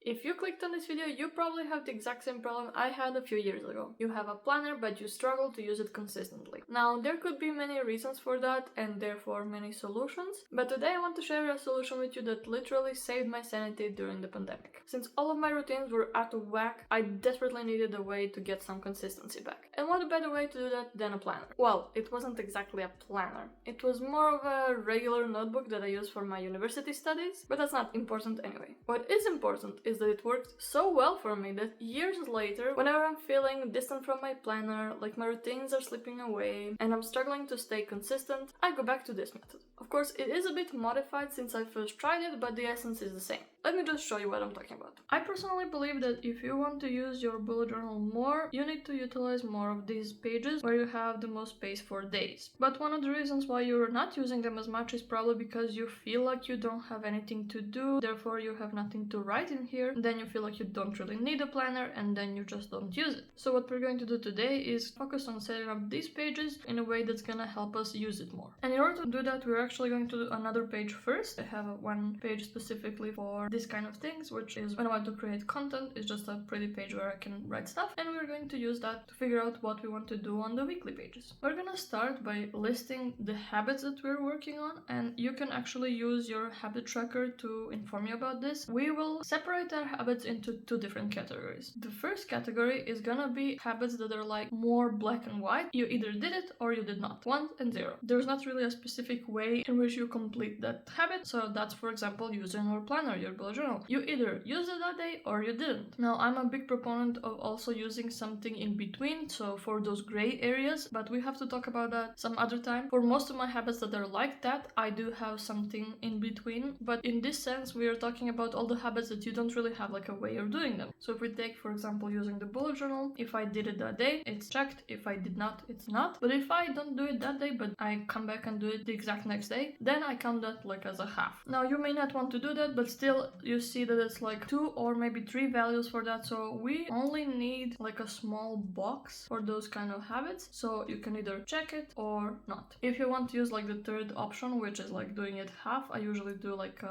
If you clicked on this video, you probably have the exact same problem I had a few years ago. You have a planner, but you struggle to use it consistently. Now, there could be many reasons for that, and therefore many solutions, but today I want to share a solution with you that literally saved my sanity during the pandemic. Since all of my routines were out of whack, I desperately needed a way to get some consistency back. And what a better way to do that than a planner? Well, it wasn't exactly a planner. It was more of a regular notebook that I use for my university studies, but that's not important anyway. What is important is that it worked so well for me that years later, whenever I'm feeling distant from my planner, like my routines are slipping away, and I'm struggling to stay consistent, I go back to this method. Of course, it is a bit modified since I first tried it, but the essence is the same. Let me just show you what I'm talking about. I personally believe that if you want to use your bullet journal more, you need to utilize more of these pages where you have the most space for days. But one of the reasons why you're not using them as much is probably because you feel like you don't have anything to do, therefore you have nothing to write in here, then you feel like you don't really need a planner, and then you just don't use it. So what we're going to do today is focus on setting up these pages in a way that's gonna help us use it more. And in order to do that, we're actually going to do another page first. I have one page specifically for this kind of things, which is when I want to create content. It's just a pretty page where I can write stuff, and we're going to use that to figure out what we want to do on the weekly pages. We're gonna start by listing the habits that we're working on, and you can actually use your habit tracker to inform you about this. We will separate our habits into two different categories. The first category is gonna be habits that are like more black and white. You either did it or you did not. 1 and 0. There's not really a specific way in which you complete that habit. So that's, for example, using your planner, your bullet journal. You either used it that day or you didn't. Now, I'm a big proponent of also using something in between, so for those gray areas, but we have to talk about that some other time. For most of my habits that are like that, I do have something in between, but in this sense, we are talking about all the habits that you don't really have like a way of doing them. So if we take, for example, using the bullet journal, if I did it that day, it's checked. If I did not, it's not. But if I don't do it that day, but I come back and do it the exact next day, then I count that like as a half. Now, you may not want to do that, but still you see that it's like 2 or maybe 3 values for that. So we only need like a small box for those kind of habits. So you can either check it or not. If you want to use like the third option, which is like doing it half, I usually do like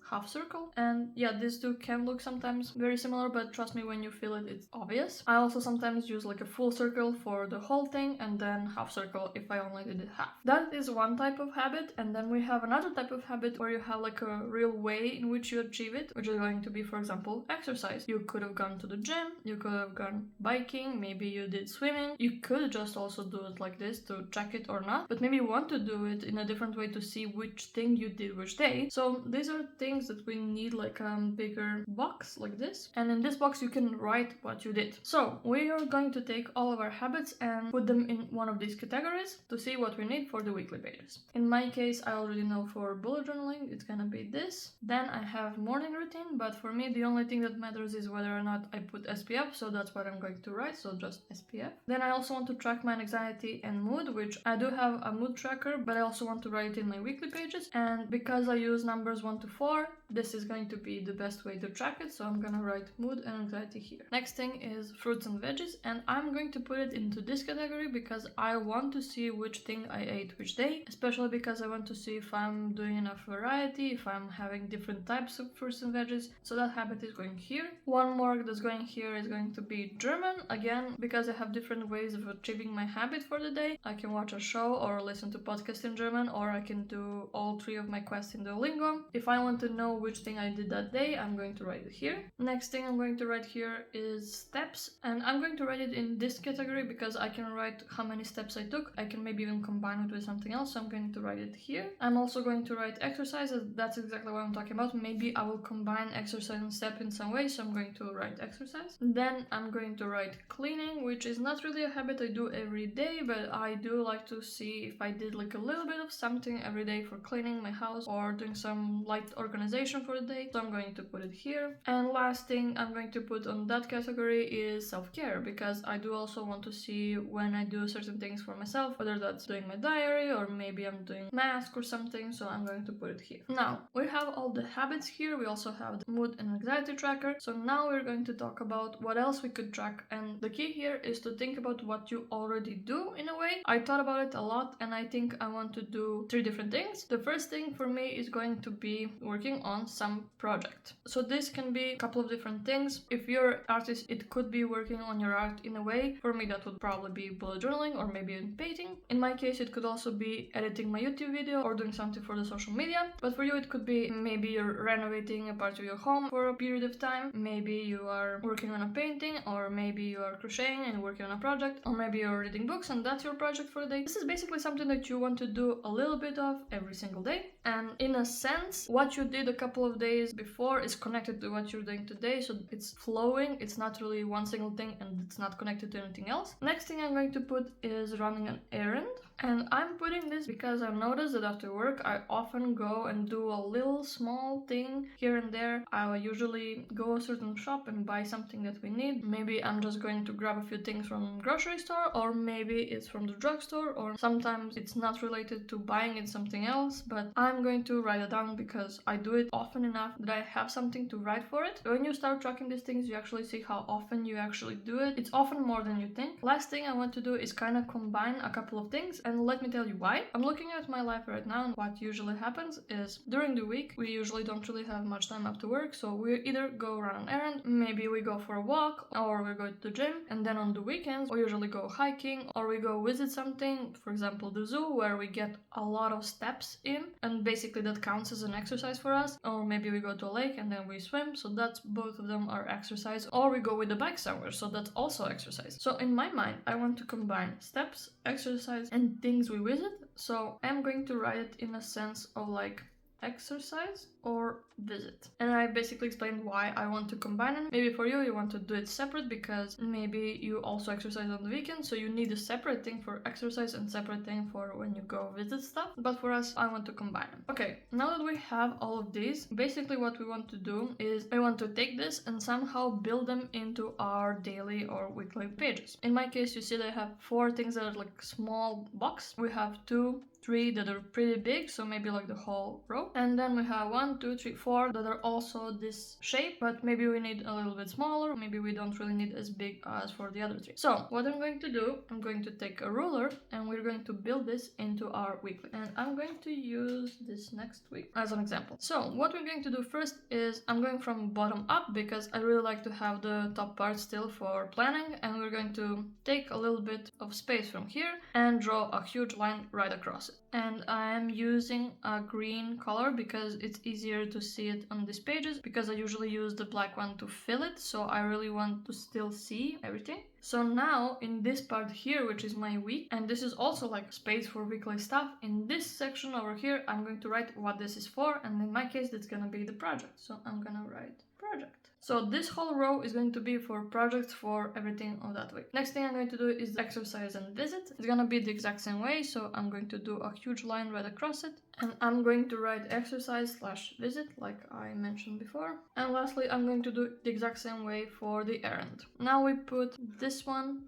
half circle. And yeah, these two can look sometimes very similar, but trust me, when you feel it, it's obvious. I also sometimes use like a full circle for the whole thing and then half circle if I only did it half. That is one type of habit, and then we have another type of habit where you have like a real way in which you achieve it, which is going to be, for example, exercise. You could have gone to the gym, you could have gone biking, maybe you did swimming. You could just also do it like this to check it or not, but maybe you want to do it in a different way to see which thing you did which day. So these are things that we need like a bigger box like this, and in this box you can write what you did. So we are going to take all of our habits and put them in one of these categories to see what we need for the weekly pages. In my case, I already know for bullet journaling it's gonna be this. Then I have morning routine, but for me the only thing that matters is whether or not I put SPF, so that's what I'm going to write, so just SPF. Then I also want to track my anxiety and mood, which I do have a mood tracker, but I also want to write it in my weekly pages, and because I use numbers 1 to 4, this is going to be the best way to track it, so I'm gonna write mood and anxiety here. Next thing is fruits and veggies, and I'm going to put it into this category because I want to see which thing I ate which day, especially because I want to see if I'm doing enough variety, if I'm having different types of fruits and veggies, so that habit is going here. One more that's going here is going to be German, again, because I have different ways of achieving my habit for the day. I can watch a show or listen to podcasts in German, or I can do all 3 of my quests in Duolingo. If I want to know which thing I did that day, I'm going to write it here. Next thing I'm going to write here is steps, and I'm going to write it in this category because I can write how many steps I took. I can maybe even combine it with something else, so I'm going to write it here. I'm also going to write exercises. That's exactly what I'm talking about. Maybe I will combine exercise and step in some way, so I'm going to write exercise. Then I'm going to write cleaning, which is not really a habit I do every day, but I do like to see if I did like a little bit of something every day for cleaning my house or doing some light organization for the day, so I'm going to put it here. And last thing I'm going to put on that category is self-care, because I do also want to see when I do certain things for myself, whether that's doing my diary or maybe I'm doing mask or something, so I'm going to put it here. Now, we have all the habits here, we also have the mood and anxiety tracker, so now we're going to talk about what else we could track, and the key here is to think about what you already do in a way. I thought about it a lot, and I think I want to do 3 different things. The first thing for me is going to be working on on some project. So this can be a couple of different things. If you're an artist, it could be working on your art in a way. For me, that would probably be bullet journaling or maybe even painting. In my case, it could also be editing my YouTube video or doing something for the social media. But for you, it could be maybe you're renovating a part of your home for a period of time. Maybe you are working on a painting, or maybe you are crocheting and working on a project, or maybe you're reading books and that's your project for the day. This is basically something that you want to do a little bit of every single day. And in a sense, what you did a couple of days before is connected to what you're doing today, so it's flowing. It's not really one single thing and it's not connected to anything else. Next thing I'm going to put is running an errand. And I'm putting this because I've noticed that after work I often go and do a little small thing here and there. I usually go a certain shop and buy something that we need. Maybe I'm just going to grab a few things from the grocery store, or maybe it's from the drugstore, or sometimes it's not related to buying, it's something else, but I'm going to write it down because I do it often enough that I have something to write for it. When you start tracking these things, you actually see how often you actually do it. It's often more than you think. Last thing I want to do is kind of combine a couple of things, and let me tell you why. I'm looking at my life right now, and what usually happens is during the week we usually don't really have much time after work, so we either go run an errand, maybe we go for a walk, or we go to the gym, and then on the weekends we usually go hiking or we go visit something, for example the zoo, where we get a lot of steps in, and basically that counts as an exercise for us. Or maybe we go to a lake and then we swim, so that's both of them are exercise. Or we go with the bike somewhere, so that's also exercise. So in my mind I want to combine steps, exercise, and things we visit. So I'm going to write it in a sense of like exercise or visit, and I basically explained why I want to combine them. Maybe for you, you want to do it separate because maybe you also exercise on the weekend, so you need a separate thing for exercise and separate thing for when you go visit stuff. But for us, I want to combine them. Okay, now that we have all of these, basically what we want to do is I want to take this and somehow build them into our daily or weekly pages. In my case, you see that I have 4 things that are like small box. We have 2, 3 that are pretty big, so maybe like the whole row, and then we have 1, 2, 3, 4 that are also this shape, but maybe we need a little bit smaller, maybe we don't really need as big as for the other 3. So what I'm going to do, I'm going to take a ruler and we're going to build this into our weekly, and I'm going to use this next week as an example. So what we're going to do first is I'm going from bottom up because I really like to have the top part still for planning, and we're going to take a little bit of space from here and draw a huge line right across it. And I'm using a green color because it's easier to see it on these pages, because I usually use the black one to fill it, so I really want to still see everything. So now in this part here, which is my week, and this is also like space for weekly stuff, in this section over here I'm going to write what this is for, and in my case that's gonna be the project, so I'm gonna write project. So this whole row is going to be for projects for everything of that week. Next thing I'm going to do is exercise and visit. It's gonna be the exact same way, so I'm going to do a huge line right across it, and I'm going to write exercise/visit like I mentioned before. And lastly, I'm going to do the exact same way for the errand. Now we put this one,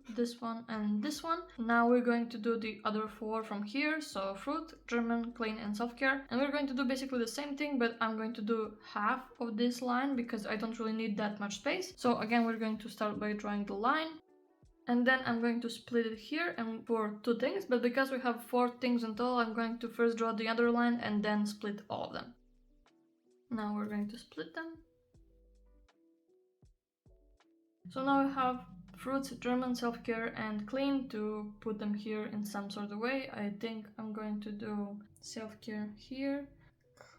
and this one. Now we're going to do the other 4 from here, so fruit, German, clean, and self-care. And we're going to do basically the same thing, but I'm going to do half of this line because I don't really need that much space. So again, we're going to start by drawing the line, and then I'm going to split it here and for 2 things, but because we have 4 things in total, I'm going to first draw the other line and then split all of them. Now we're going to split them. So now we have fruits, German, self-care, and clean to put them here in some sort of way. I think I'm going to do self-care here,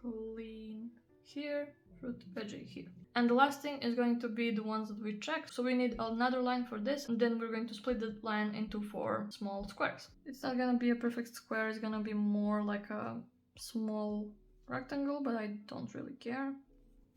clean here, fruit, veggie here. And the last thing is going to be the ones that we check. So we need another line for this, and then we're going to split the line into 4 small squares. It's not gonna be a perfect square, it's gonna be more like a small rectangle, but I don't really care.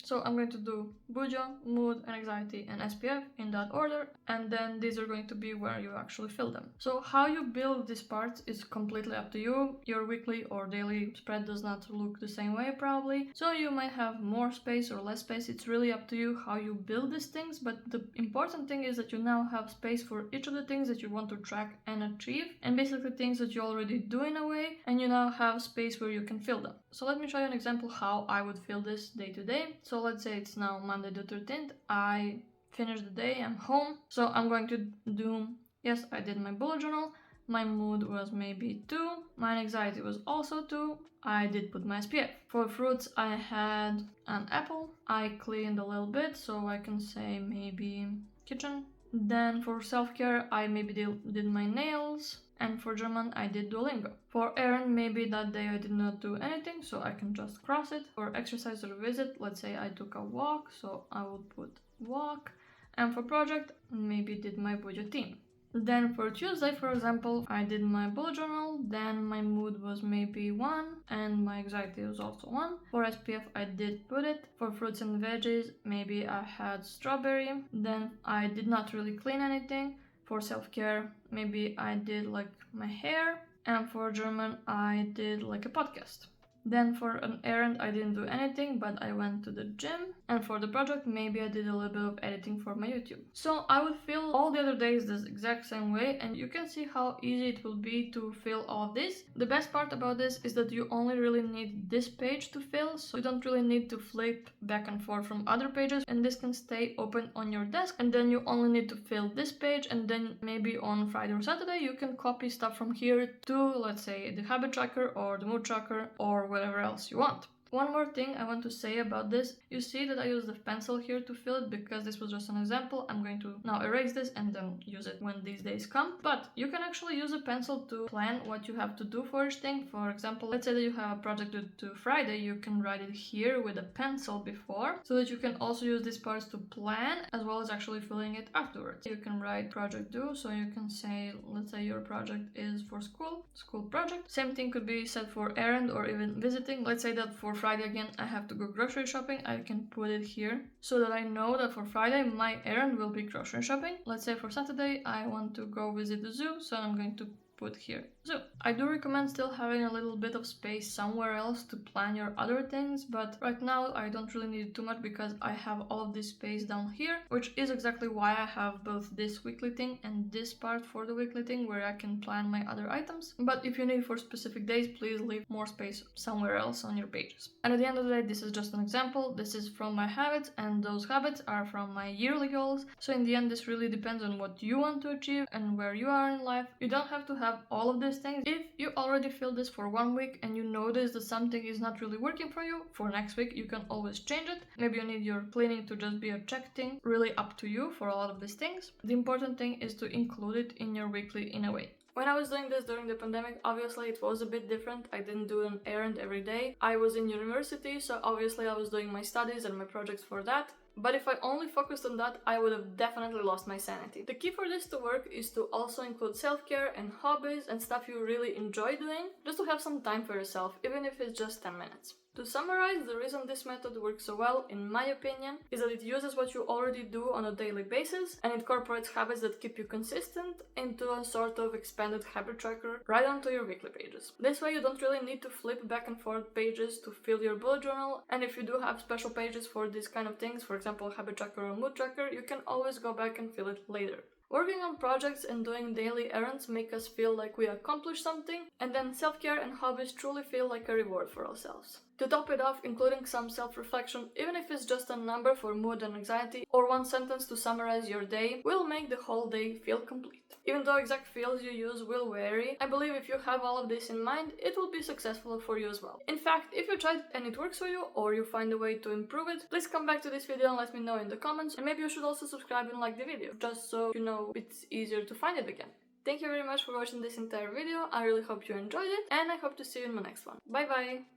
So I'm going to do Bujo, Mood, and Anxiety, and SPF in that order, and then these are going to be where you actually fill them. So how you build these parts is completely up to you. Your weekly or daily spread does not look the same way probably, so you might have more space or less space. It's really up to you how you build these things, but the important thing is that you now have space for each of the things that you want to track and achieve, and basically things that you already do in a way, and you now have space where you can fill them. So let me show you an example how I would fill this day to day. So let's say it's now Monday the 13th, I finished the day, I'm home, so I'm going to do, yes, I did my bullet journal, My mood was maybe 2. My anxiety was also 2. I did put my SPF. For fruits, I had an apple. I cleaned a little bit, so I can say maybe kitchen. Then for self-care, I maybe did my nails. And for German, I did Duolingo. For errand, maybe that day I did not do anything, so I can just cross it. For exercise or visit, let's say I took a walk, so I would put walk. And for project, maybe did my budgeting. Then for Tuesday, for example, I did my bullet journal, then my mood was maybe 1, and my anxiety was also 1. For SPF, I did put it. For fruits and veggies, maybe I had strawberry, then I did not really clean anything. For self-care, maybe I did like my hair, and for German, I did like a podcast. Then for an errand, I didn't do anything, but I went to the gym. And for the project, maybe I did a little bit of editing for my YouTube. So I would fill all the other days this exact same way, and you can see how easy it will be to fill all of this. The best part about this is that you only really need this page to fill, so you don't really need to flip back and forth from other pages, and this can stay open on your desk, and then you only need to fill this page, and then maybe on Friday or Saturday you can copy stuff from here to, let's say, the habit tracker or the mood tracker or whatever else you want. One more thing I want to say about this, you see that I used the pencil here to fill it because this was just an example. I'm going to now erase this and then use it when these days come. But you can actually use a pencil to plan what you have to do for each thing. For example, let's say that you have a project due to Friday, you can write it here with a pencil before, so that you can also use these parts to plan as well as actually filling it afterwards. You can write project due, so you can say, let's say your project is for school project. Same thing could be said for errand or even visiting. Let's say that for Friday again I have to go grocery shopping. I can put it here so that I know that for Friday my errand will be grocery shopping. Let's say for Saturday I want to go visit the zoo, so I'm going to put here zoo. I do recommend still having a little bit of space somewhere else to plan your other things, but right now I don't really need it too much because I have all of this space down here, which is exactly why I have both this weekly thing and this part for the weekly thing where I can plan my other items. But if you need for specific days, please leave more space somewhere else on your pages. And at the end of the day, this is just an example. This is from my habits, and those habits are from my yearly goals. So in the end, this really depends on what you want to achieve and where you are in life. You don't have to have all of these things. If you already filled this for 1 week and you notice that something is not really working for you, for next week you can always change it. Maybe you need your cleaning to just be a check thing, really up to you for a lot of these things. The important thing is to include it in your weekly in a way. When I was doing this during the pandemic, obviously it was a bit different. I didn't do an errand every day. I was in university, so obviously I was doing my studies and my projects for that. But if I only focused on that, I would have definitely lost my sanity. The key for this to work is to also include self-care and hobbies and stuff you really enjoy doing, just to have some time for yourself, even if it's just 10 minutes. To summarize, the reason this method works so well, in my opinion, is that it uses what you already do on a daily basis and incorporates habits that keep you consistent into a sort of expanded habit tracker right onto your weekly pages. This way you don't really need to flip back and forth pages to fill your bullet journal, and if you do have special pages for these kind of things, for example habit tracker or mood tracker, you can always go back and fill it later. Working on projects and doing daily errands make us feel like we accomplished something, and then self-care and hobbies truly feel like a reward for ourselves. To top it off, including some self-reflection, even if it's just a number for mood and anxiety, or one sentence to summarize your day, will make the whole day feel complete. Even though exact fields you use will vary, I believe if you have all of this in mind, it will be successful for you as well. In fact, if you tried and it works for you, or you find a way to improve it, please come back to this video and let me know in the comments, and maybe you should also subscribe and like the video, just so you know it's easier to find it again. Thank you very much for watching this entire video, I really hope you enjoyed it, and I hope to see you in my next one. Bye bye!